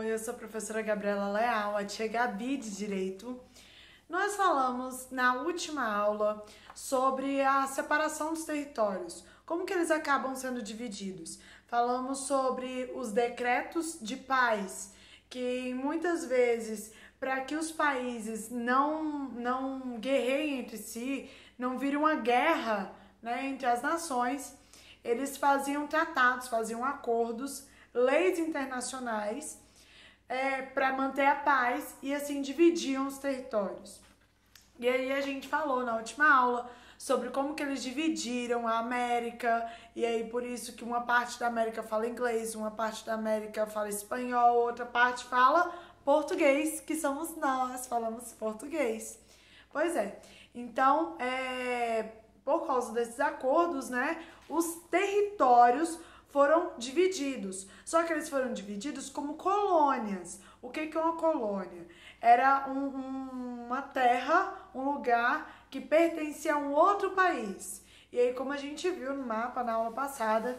Oi, eu sou a professora Gabriela Leal, a tia Gabi de Direito. Nós falamos na última aula sobre a separação dos territórios, como que eles acabam sendo divididos. Falamos sobre os decretos de paz, que muitas vezes, para que os países não guerreiem entre si, não virem uma guerra, né, entre as nações, eles faziam tratados, faziam acordos, leis internacionais para manter a paz e assim dividiam os territórios. E aí a gente falou na última aula sobre como que eles dividiram a América, e aí por isso que uma parte da América fala inglês, uma parte da América fala espanhol, outra parte fala português, que somos nós, falamos português. Pois é, então, por causa desses acordos, né, os territórios foram divididos, só que eles foram divididos como colônias. O que é uma colônia? Era uma terra, um lugar que pertencia a um outro país. E aí, como a gente viu no mapa na aula passada,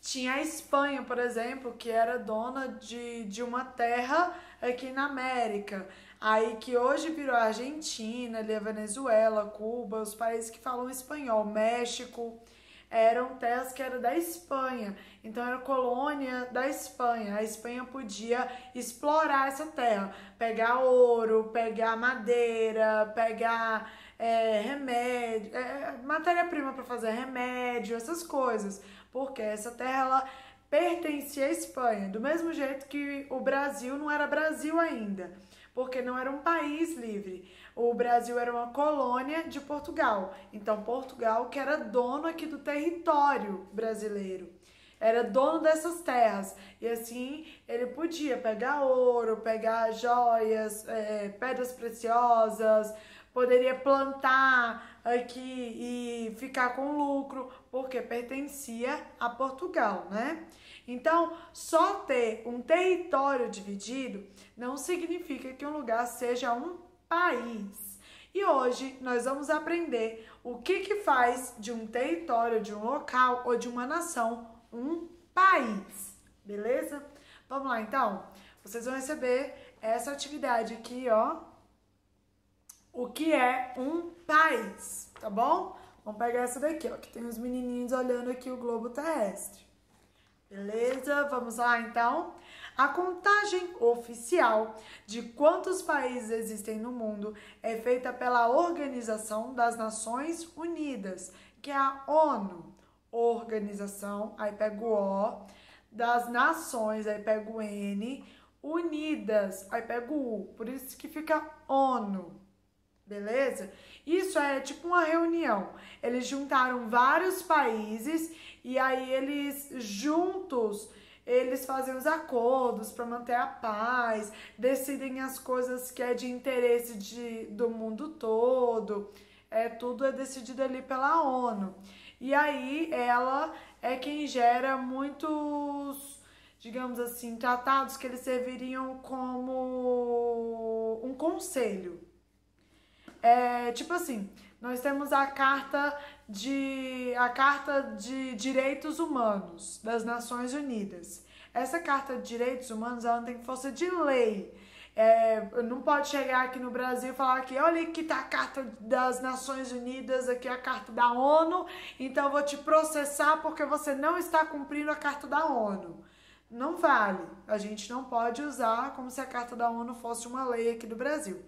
tinha a Espanha, por exemplo, que era dona de uma terra aqui na América. Aí que hoje virou a Argentina, ali a Venezuela, Cuba, os países que falam espanhol, México, eram terras que eram da Espanha. Então era colônia da Espanha. A Espanha podia explorar essa terra, pegar ouro, pegar madeira, pegar remédio, matéria-prima para fazer remédio, essas coisas, porque essa terra ela pertencia à Espanha, do mesmo jeito que o Brasil não era Brasil ainda, porque não era um país livre. O Brasil era uma colônia de Portugal, então Portugal que era dono aqui do território brasileiro, era dono dessas terras, e assim ele podia pegar ouro, pegar joias, pedras preciosas, poderia plantar aqui e ficar com lucro, porque pertencia a Portugal, né? Então, só ter um território dividido não significa que um lugar seja um país. E hoje nós vamos aprender o que faz de um território, de um local ou de uma nação um país, beleza? Vamos lá então? Vocês vão receber essa atividade aqui, ó. O que é um país, tá bom? Vamos pegar essa daqui, ó, que tem os menininhos olhando aqui o globo terrestre. Beleza? Vamos lá, então? A contagem oficial de quantos países existem no mundo é feita pela Organização das Nações Unidas, que é a ONU. Organização, aí pego o O, das Nações, aí pego o N, Unidas, aí pego o U, por isso que fica ONU. Beleza? Isso é tipo uma reunião. Eles juntaram vários países e aí eles juntos, eles fazem os acordos para manter a paz, decidem as coisas que é de interesse do mundo todo. Tudo é decidido ali pela ONU. E aí ela é quem gera muitos, digamos assim, tratados que eles serviriam como um conselho. Tipo assim, nós temos a carta de Direitos Humanos das Nações Unidas. Essa Carta de Direitos Humanos ela tem força de lei. Não pode chegar aqui no Brasil e falar que olha aqui tá a Carta das Nações Unidas, aqui é a Carta da ONU, então eu vou te processar porque você não está cumprindo a Carta da ONU. Não vale. A gente não pode usar como se a Carta da ONU fosse uma lei aqui do Brasil.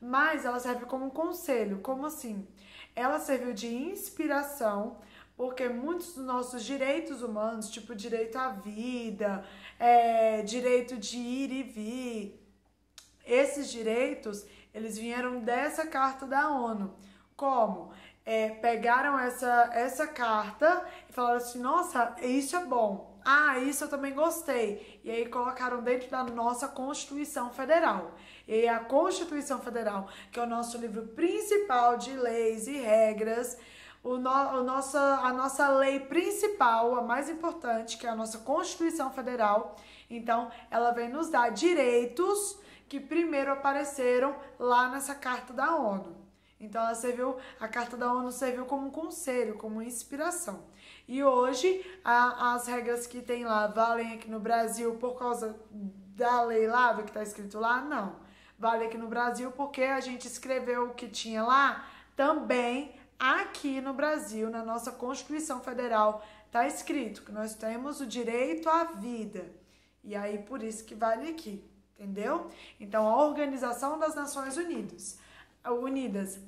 Mas ela serve como um conselho. Como assim? Ela serviu de inspiração, porque muitos dos nossos direitos humanos, tipo direito à vida, direito de ir e vir, esses direitos, eles vieram dessa Carta da ONU. Como? Pegaram essa carta e falaram assim, nossa, isso é bom. Ah, isso eu também gostei. E aí colocaram dentro da nossa Constituição Federal. E aí a Constituição Federal, que é o nosso livro principal de leis e regras, a nossa lei principal, a mais importante, que é a nossa Constituição Federal, então ela vem nos dar direitos que primeiro apareceram lá nessa Carta da ONU. Então a Carta da ONU serviu como um conselho, como inspiração. E hoje, as regras que tem lá valem aqui no Brasil por causa da lei lá, do que está escrito lá? Não. Vale aqui no Brasil porque a gente escreveu o que tinha lá também aqui no Brasil, na nossa Constituição Federal, está escrito que nós temos o direito à vida. E aí, por isso que vale aqui, entendeu? Então, a Organização das Nações Unidas,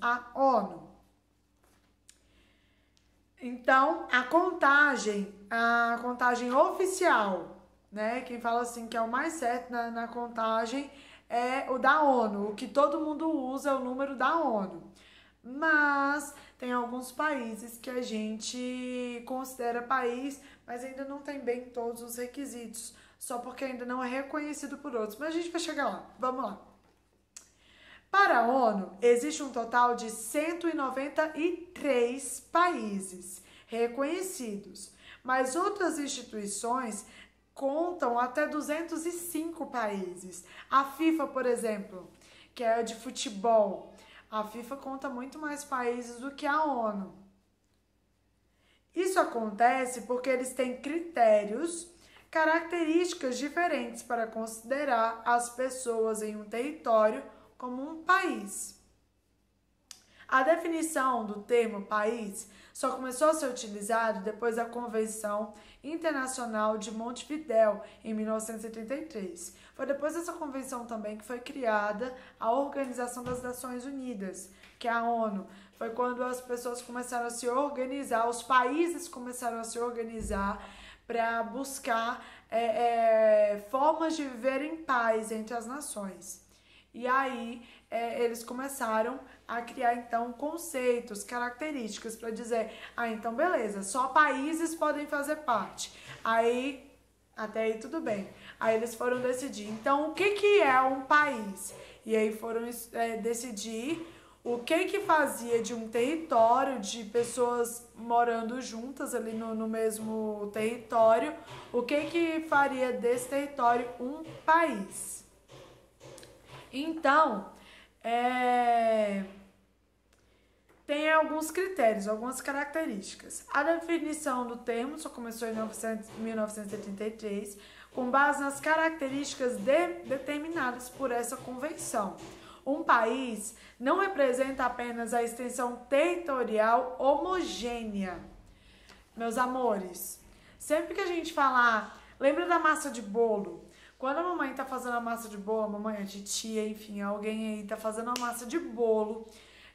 a ONU. Então, a contagem oficial, né? Quem fala assim que é o mais certo na contagem é o da ONU. O que todo mundo usa é o número da ONU. Mas tem alguns países que a gente considera país, mas ainda não tem bem todos os requisitos, só porque ainda não é reconhecido por outros. Mas a gente vai chegar lá. Vamos lá. Para a ONU, existe um total de 193 países reconhecidos, mas outras instituições contam até 205 países. A FIFA, por exemplo, que é de futebol, a FIFA conta muito mais países do que a ONU. Isso acontece porque eles têm critérios, características diferentes para considerar as pessoas em um território como um país. A definição do termo país só começou a ser utilizado depois da Convenção Internacional de Montevidéu, em 1933. Foi depois dessa convenção também que foi criada a Organização das Nações Unidas, que é a ONU. Foi quando as pessoas começaram a se organizar, os países começaram a se organizar para buscar formas de viver em paz entre as nações. E aí, eles começaram a criar, então, conceitos, características para dizer, então, beleza, só países podem fazer parte. Aí, até aí tudo bem. Aí eles foram decidir, então, o que é um país? E aí foram decidir o que fazia de um território, de pessoas morando juntas ali no mesmo território, o que faria desse território um país. Então, tem alguns critérios, algumas características. A definição do termo só começou em 1973, com base nas características determinadas por essa convenção. Um país não representa apenas a extensão territorial homogênea. Meus amores, sempre que a gente falar, lembra da massa de bolo? Quando a mamãe tá fazendo a massa de bolo, a mamãe, a titia, enfim, alguém aí tá fazendo a massa de bolo,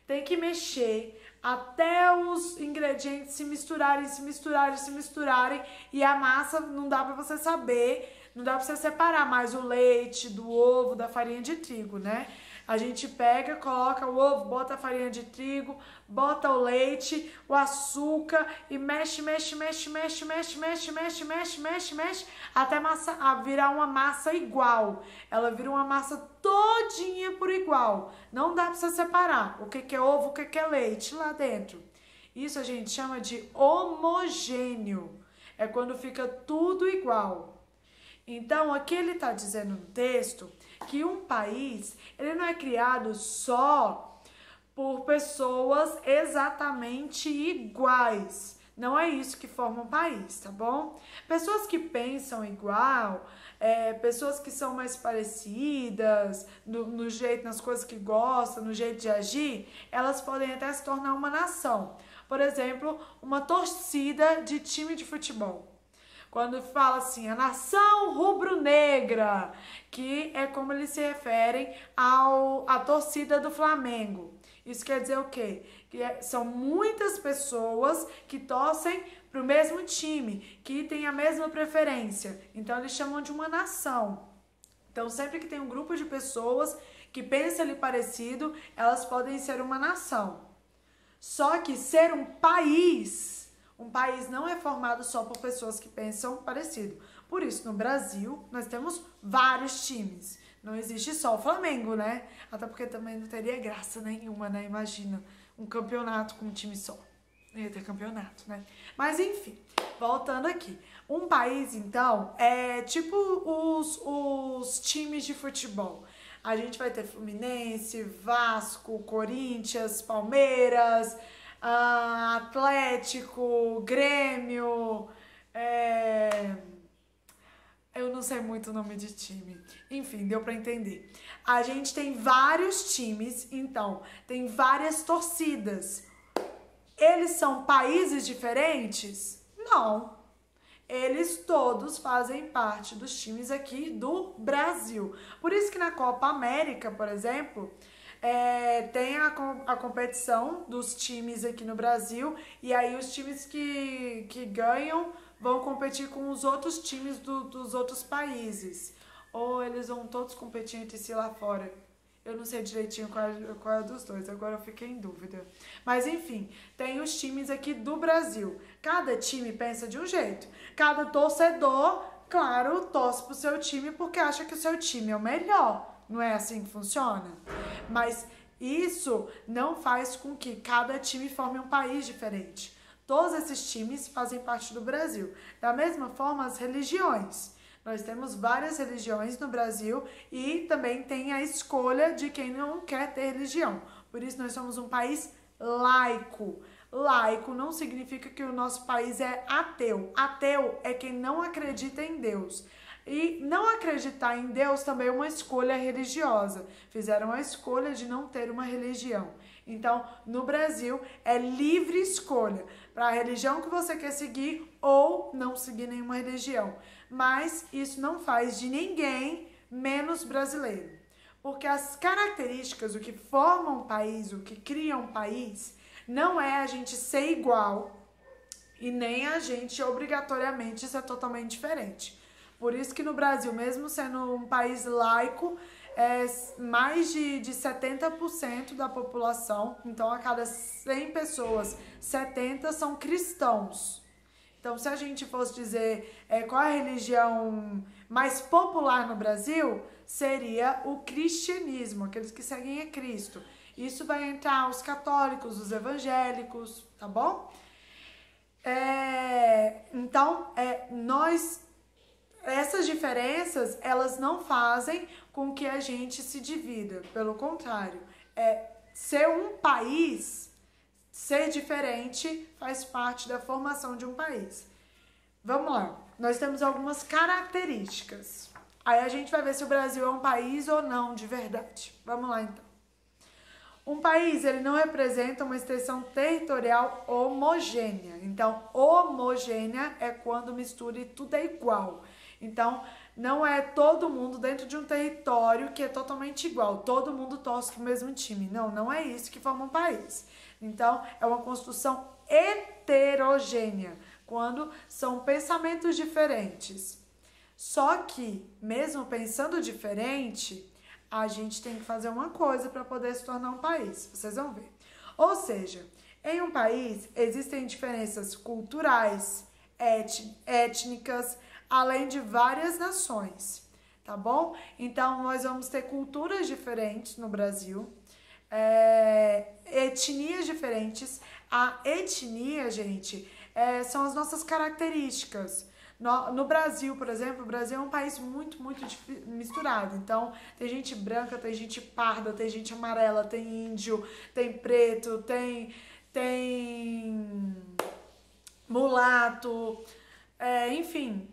tem que mexer até os ingredientes se misturarem, e a massa não dá pra você saber, não dá pra você separar mais o leite do ovo, da farinha de trigo, né? A gente pega, coloca o ovo, bota a farinha de trigo, bota o leite, o açúcar e mexe, até virar uma massa igual. Ela vira uma massa todinha por igual. Não dá pra você separar o que é ovo, o que é leite lá dentro. Isso a gente chama de homogêneo. É quando fica tudo igual. Então, aqui ele está dizendo no texto que um país, ele não é criado só por pessoas exatamente iguais. Não é isso que forma um país, tá bom? Pessoas que pensam igual, pessoas que são mais parecidas no jeito, nas coisas que gostam, no jeito de agir, elas podem até se tornar uma nação. Por exemplo, uma torcida de time de futebol. Quando fala assim, a nação rubro-negra, que é como eles se referem à torcida do Flamengo. Isso quer dizer o quê? São muitas pessoas que torcem para o mesmo time, que têm a mesma preferência. Então, eles chamam de uma nação. Então, sempre que tem um grupo de pessoas que pensam ali parecido, elas podem ser uma nação. Só que ser um país não é formado só por pessoas que pensam parecido. Por isso, no Brasil, nós temos vários times. Não existe só o Flamengo, né? Até porque também não teria graça nenhuma, né? Imagina um campeonato com um time só. Não ia ter campeonato, né? Mas, enfim, voltando aqui. Um país, então, é tipo os times de futebol. A gente vai ter Fluminense, Vasco, Corinthians, Palmeiras, Atlético, Grêmio, eu não sei muito o nome de time. Enfim, deu pra entender. A gente tem vários times, então, tem várias torcidas. Eles são países diferentes? Não. Eles todos fazem parte dos times aqui do Brasil. Por isso que na Copa América, por exemplo, tem a competição dos times aqui no Brasil, e aí os times que ganham vão competir com os outros times dos outros países. Ou eles vão todos competir entre si lá fora. Eu não sei direitinho qual é dos dois, agora eu fiquei em dúvida. Mas enfim, tem os times aqui do Brasil. Cada time pensa de um jeito. Cada torcedor, claro, torce pro seu time porque acha que o seu time é o melhor. Não é assim que funciona? Mas isso não faz com que cada time forme um país diferente. Todos esses times fazem parte do Brasil. Da mesma forma, as religiões. Nós temos várias religiões no Brasil e também tem a escolha de quem não quer ter religião. Por isso nós somos um país laico. Laico não significa que o nosso país é ateu. Ateu é quem não acredita em Deus. E não acreditar em Deus também é uma escolha religiosa. Fizeram a escolha de não ter uma religião. Então, no Brasil, é livre escolha para a religião que você quer seguir ou não seguir nenhuma religião. Mas isso não faz de ninguém menos brasileiro. Porque as características, o que forma um país, o que cria um país, não é a gente ser igual e nem a gente obrigatoriamente ser totalmente diferente. Por isso que no Brasil, mesmo sendo um país laico, mais de 70% da população, então a cada 100 pessoas, 70 são cristãos. Então, se a gente fosse dizer qual é a religião mais popular no Brasil, seria o cristianismo, aqueles que seguem a Cristo. Isso vai entrar os católicos, os evangélicos, tá bom? Então, essas diferenças, elas não fazem com que a gente se divida. Pelo contrário, ser um país, ser diferente, faz parte da formação de um país. Vamos lá, nós temos algumas características. Aí a gente vai ver se o Brasil é um país ou não de verdade. Vamos lá, então. Um país, ele não representa uma extensão territorial homogênea. Então, homogênea é quando mistura e tudo é igual. Então, não é todo mundo dentro de um território que é totalmente igual. Todo mundo torce pro mesmo time. Não, não é isso que forma um país. Então, é uma construção heterogênea, quando são pensamentos diferentes. Só que, mesmo pensando diferente, a gente tem que fazer uma coisa para poder se tornar um país. Vocês vão ver. Ou seja, em um país existem diferenças culturais, étnicas, além de várias nações, tá bom? Então, nós vamos ter culturas diferentes no Brasil, etnias diferentes. A etnia, gente, são as nossas características. No Brasil, por exemplo, o Brasil é um país muito misturado. Então, tem gente branca, tem gente parda, tem gente amarela, tem índio, tem preto, tem mulato, enfim,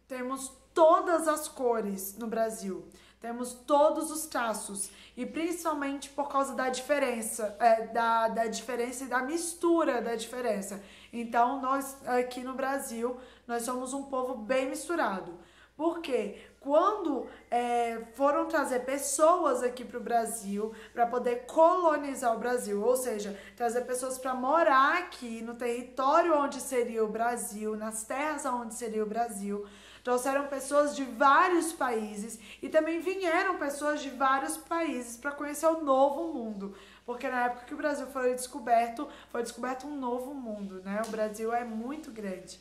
temos todas as cores no Brasil. Temos todos os traços. E principalmente por causa da diferença, da diferença e da mistura da diferença. Então, nós aqui no Brasil, nós somos um povo bem misturado. Por quê? Quando foram trazer pessoas aqui para o Brasil, para poder colonizar o Brasil, ou seja, trazer pessoas para morar aqui no território onde seria o Brasil, nas terras onde seria o Brasil, trouxeram pessoas de vários países e também vieram pessoas de vários países para conhecer o novo mundo. Porque na época que o Brasil foi descoberto um novo mundo, né? O Brasil é muito grande.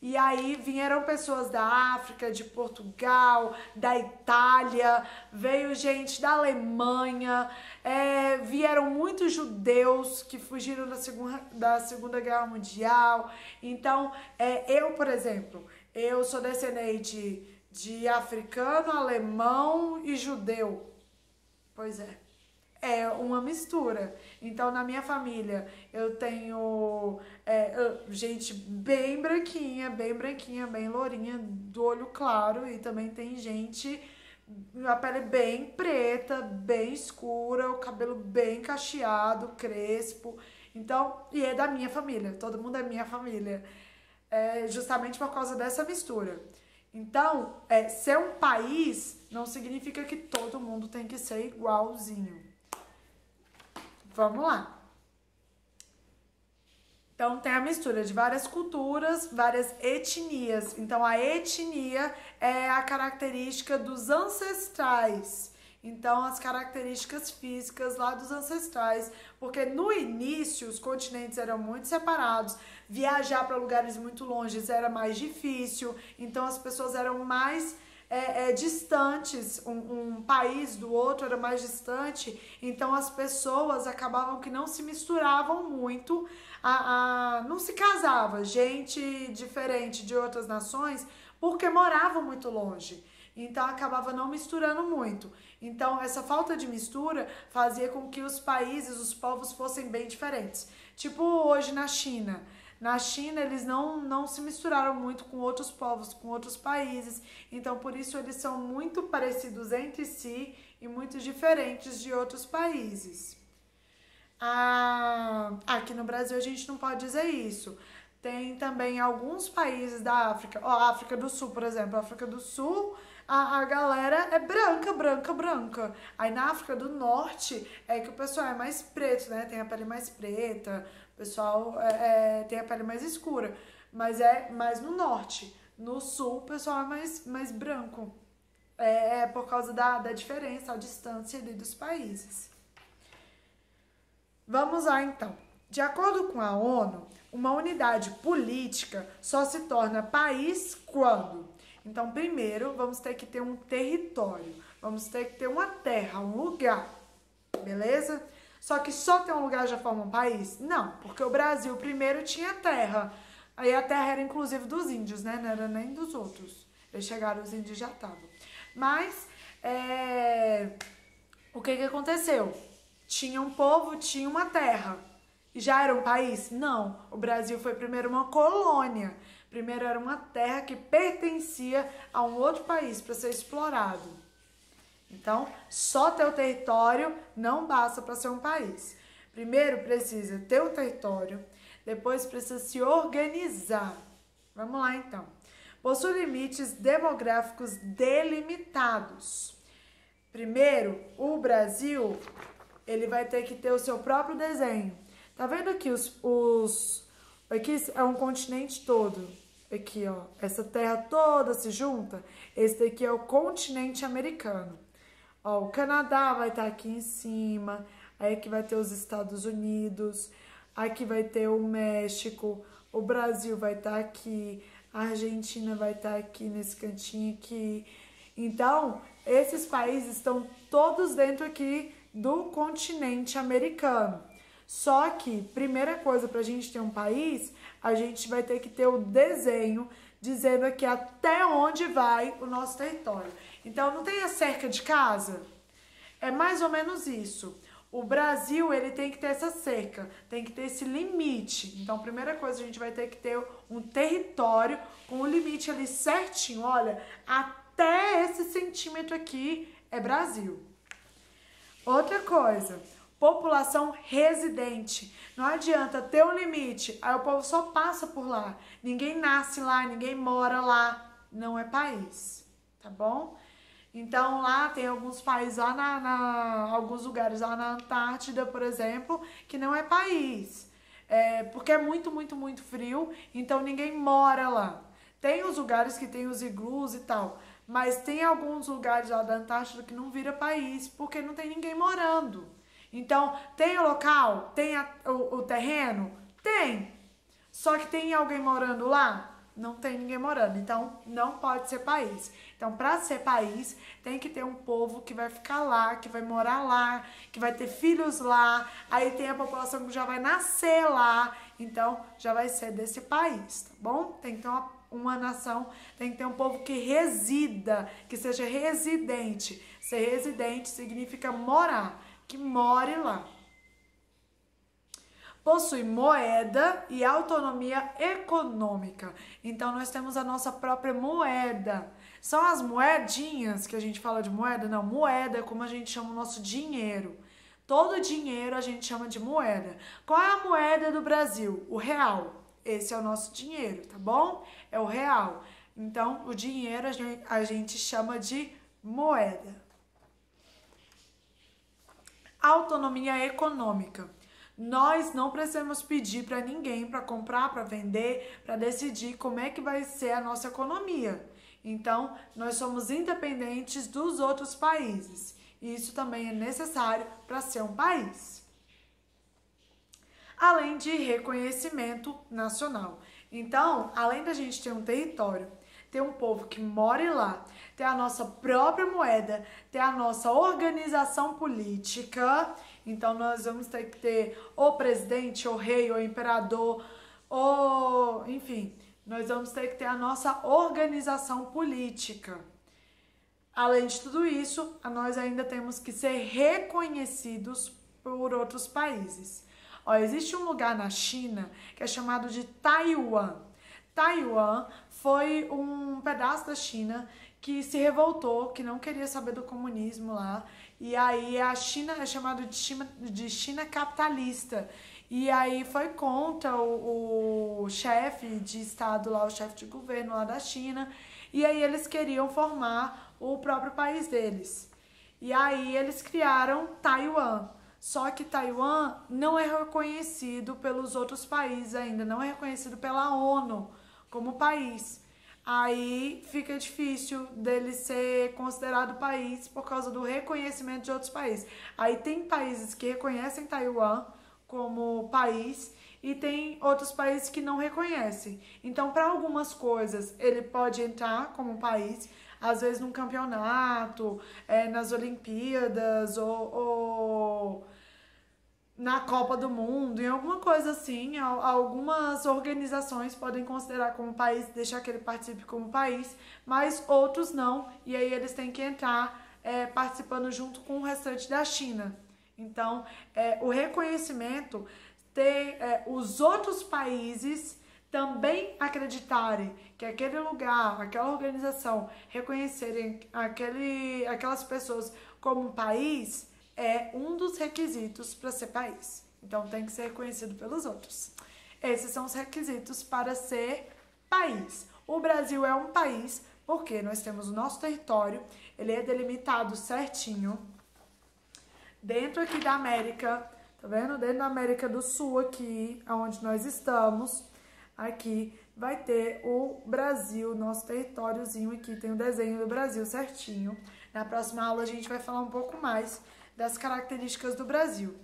E aí vieram pessoas da África, de Portugal, da Itália, veio gente da Alemanha, vieram muitos judeus que fugiram da Segunda Guerra Mundial. Então, eu, por exemplo, eu sou descendente de africano, alemão e judeu. Pois é. é uma mistura. Então, na minha família, eu tenho gente bem branquinha, bem lourinha, do olho claro, e também tem gente a pele bem preta, bem escura, o cabelo bem cacheado, crespo. Então, e é da minha família, todo mundo é minha família. Justamente por causa dessa mistura. Então, ser um país não significa que todo mundo tem que ser igualzinho. Vamos lá. Então, tem a mistura de várias culturas, várias etnias. Então, a etnia é a característica dos ancestrais. Então, as características físicas lá dos ancestrais. Porque no início, os continentes eram muito separados. Viajar para lugares muito longes era mais difícil. Então, as pessoas eram mais distantes, um país do outro era mais distante, então as pessoas acabavam que não se misturavam muito, não se casava gente diferente de outras nações porque moravam muito longe, então acabava não misturando muito. Então essa falta de mistura fazia com que os países, os povos fossem bem diferentes. Tipo hoje na China. Na China, eles não se misturaram muito com outros povos, com outros países. Então, por isso, eles são muito parecidos entre si e muito diferentes de outros países. Aqui no Brasil, a gente não pode dizer isso. Tem também alguns países da África. A África do Sul, por exemplo. A África do Sul, a galera é branca. Aí na África do Norte é que o pessoal é mais preto, né? Tem a pele mais preta. O pessoal tem a pele mais escura, mas é mais no norte. No sul, o pessoal é mais branco. É por causa da diferença, a distância ali dos países. Vamos lá, então. De acordo com a ONU, uma unidade política só se torna país quando? Então, primeiro, vamos ter que ter um território. Vamos ter que ter uma terra, um lugar. Beleza? Só que só ter um lugar já forma um país? Não, porque o Brasil primeiro tinha terra. Aí a terra era inclusive dos índios, né? Não era nem dos outros. Eles chegaram, os índios já estavam. Mas, o que aconteceu? Tinha um povo, tinha uma terra. E já era um país? Não. O Brasil foi primeiro uma colônia. Primeiro era uma terra que pertencia a um outro país para ser explorado. Então, só ter o território não basta para ser um país. Primeiro precisa ter o território, depois precisa se organizar. Vamos lá, então. Possui limites demográficos delimitados. Primeiro, o Brasil, ele vai ter que ter o seu próprio desenho. Tá vendo aqui aqui é um continente todo. Aqui, ó, essa terra toda se junta. Esse daqui é o continente americano. Ó, o Canadá vai estar aqui em cima, aí aqui vai ter os Estados Unidos, aqui vai ter o México, o Brasil vai estar aqui, a Argentina vai estar aqui nesse cantinho aqui. Então, esses países estão todos dentro aqui do continente americano. Só que, primeira coisa, para a gente ter um país, a gente vai ter que ter o desenho dizendo aqui até onde vai o nosso território. Então, não tem a cerca de casa? É mais ou menos isso. O Brasil, ele tem que ter essa cerca, tem que ter esse limite. Então, a primeira coisa, a gente vai ter que ter um território com o limite ali certinho. Olha, até esse centímetro aqui é Brasil. Outra coisa, população residente. Não adianta ter um limite, aí o povo só passa por lá. Ninguém nasce lá, ninguém mora lá. Não é país, tá bom? Então lá tem alguns países, lá alguns lugares lá na Antártida, por exemplo, que não é país. Porque é muito, muito, muito frio, então ninguém mora lá. Tem os lugares que tem os iglus e tal, mas tem alguns lugares lá da Antártida que não vira país, porque não tem ninguém morando. Então, tem o local? Tem o terreno? Tem. Só que tem alguém morando lá? Não tem ninguém morando. Então, não pode ser país. Então, para ser país, tem que ter um povo que vai ficar lá, que vai morar lá, que vai ter filhos lá. Aí tem a população que já vai nascer lá. Então, já vai ser desse país, tá bom? Tem que ter uma nação, tem que ter um povo que resida, que seja residente. Ser residente significa morar. que more lá. Possui moeda e autonomia econômica. Então, nós temos a nossa própria moeda. São as moedinhas que a gente fala de moeda? Não, moeda é como a gente chama o nosso dinheiro. Todo dinheiro a gente chama de moeda. Qual é a moeda do Brasil? O real. Esse é o nosso dinheiro, tá bom? É o real. Então, o dinheiro a gente chama de moeda. Autonomia econômica. Nós não precisamos pedir para ninguém para comprar, para vender, para decidir como é que vai ser a nossa economia. Então, nós somos independentes dos outros países. E isso também é necessário para ser um país. Além de reconhecimento nacional. Então, além da gente ter um território, ter um povo que mora lá, ter a nossa própria moeda, ter a nossa organização política. Então, nós vamos ter que ter ou presidente, ou rei, ou imperador, ou enfim, nós vamos ter que ter a nossa organização política. Além de tudo isso, nós ainda temos que ser reconhecidos por outros países. Ó, existe um lugar na China que é chamado de Taiwan. Taiwan foi um pedaço da China que se revoltou, que não queria saber do comunismo lá. E aí a China é chamada de China capitalista. E aí foi contra o chefe de estado lá, o chefe de governo lá da China. E aí eles queriam formar o próprio país deles. E aí eles criaram Taiwan. Só que Taiwan não é reconhecido pelos outros países ainda, não é reconhecido pela ONU como país. Aí fica difícil dele ser considerado país por causa do reconhecimento de outros países. Aí tem países que reconhecem Taiwan como país e tem outros países que não reconhecem. Então, para algumas coisas, ele pode entrar como país, às vezes num campeonato, nas Olimpíadas ou na Copa do Mundo, em alguma coisa assim. Algumas organizações podem considerar como país, deixar que ele participe como país, mas outros não, e aí eles têm que entrar participando junto com o restante da China. Então, o reconhecimento, ter os outros países também acreditarem que aquele lugar, aquela organização, reconhecerem aquelas pessoas como país, é um dos requisitos para ser país. Então, tem que ser reconhecido pelos outros. Esses são os requisitos para ser país. O Brasil é um país porque nós temos o nosso território, ele é delimitado certinho. Dentro aqui da América, tá vendo? Dentro da América do Sul aqui, onde nós estamos, aqui vai ter o Brasil, nosso territóriozinho aqui, tem o desenho do Brasil certinho. Na próxima aula a gente vai falar um pouco mais das características do Brasil.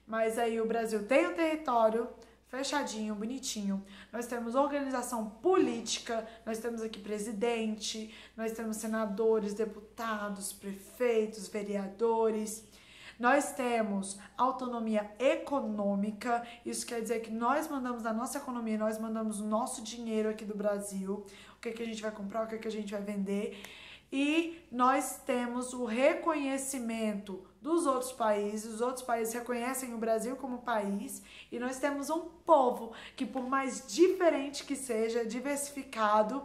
Mas aí o Brasil tem o território fechadinho, bonitinho. Nós temos organização política, nós temos aqui presidente, nós temos senadores, deputados, prefeitos, vereadores. Nós temos autonomia econômica, isso quer dizer que nós mandamos a nossa economia, nós mandamos o nosso dinheiro aqui do Brasil, o que a gente vai comprar, o que a gente vai vender. E nós temos o reconhecimento dos outros países, os outros países reconhecem o Brasil como país, e nós temos um povo que, por mais diferente que seja, diversificado,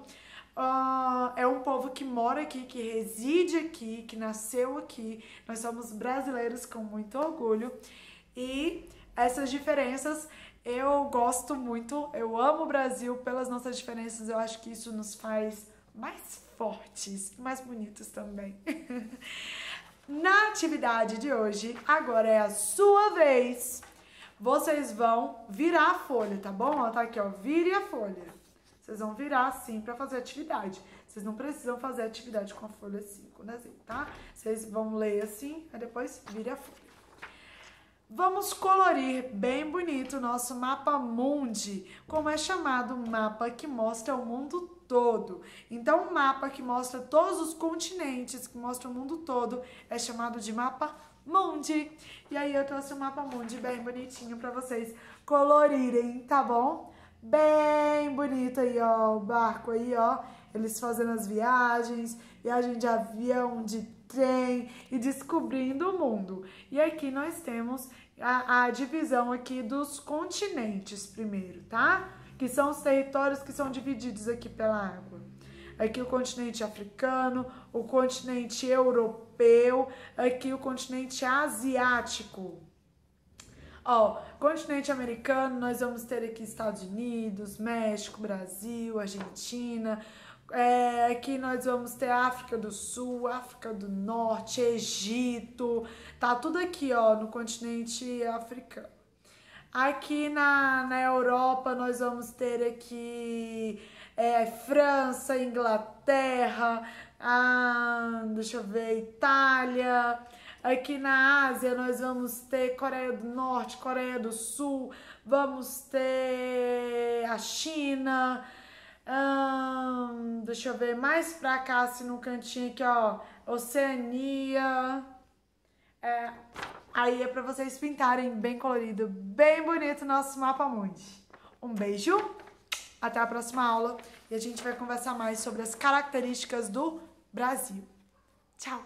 é um povo que mora aqui, que reside aqui, que nasceu aqui. Nós somos brasileiros com muito orgulho, e essas diferenças eu gosto muito, eu amo o Brasil pelas nossas diferenças, eu acho que isso nos faz mais fortes, mais bonitos também. Na atividade de hoje, agora é a sua vez. Vocês vão virar a folha, tá bom? Ó, tá aqui, ó, vire a folha. Vocês vão virar assim pra fazer atividade. Vocês não precisam fazer atividade com a folha assim, com o desenho, tá? Vocês vão ler assim, aí depois vire a folha. Vamos colorir bem bonito o nosso mapa mundi, como é chamado um mapa que mostra o mundo todo. Então, um mapa que mostra todos os continentes, que mostra o mundo todo, é chamado de mapa mundi. E aí eu trouxe o mapa mundi bem bonitinho para vocês colorirem, tá bom? Bem bonito aí, ó, o barco aí, ó, eles fazendo as viagens viagem de avião, de trem e descobrindo o mundo. E aqui nós temos a divisão aqui dos continentes primeiro, tá? Que são os territórios que são divididos aqui pela água. Aqui o continente africano, o continente europeu, aqui o continente asiático. Ó, continente americano, nós vamos ter aqui Estados Unidos, México, Brasil, Argentina. Aqui nós vamos ter África do Sul, África do Norte, Egito. Tá tudo aqui, ó, no continente africano. Aqui na Europa nós vamos ter aqui França, Inglaterra, deixa eu ver, Itália. Aqui na Ásia nós vamos ter Coreia do Norte, Coreia do Sul, vamos ter a China, deixa eu ver, mais pra cá, assim no cantinho aqui, ó, Oceania. Aí é pra vocês pintarem bem colorido, bem bonito o nosso mapa mundi. Um beijo, até a próxima aula e a gente vai conversar mais sobre as características do Brasil. Tchau!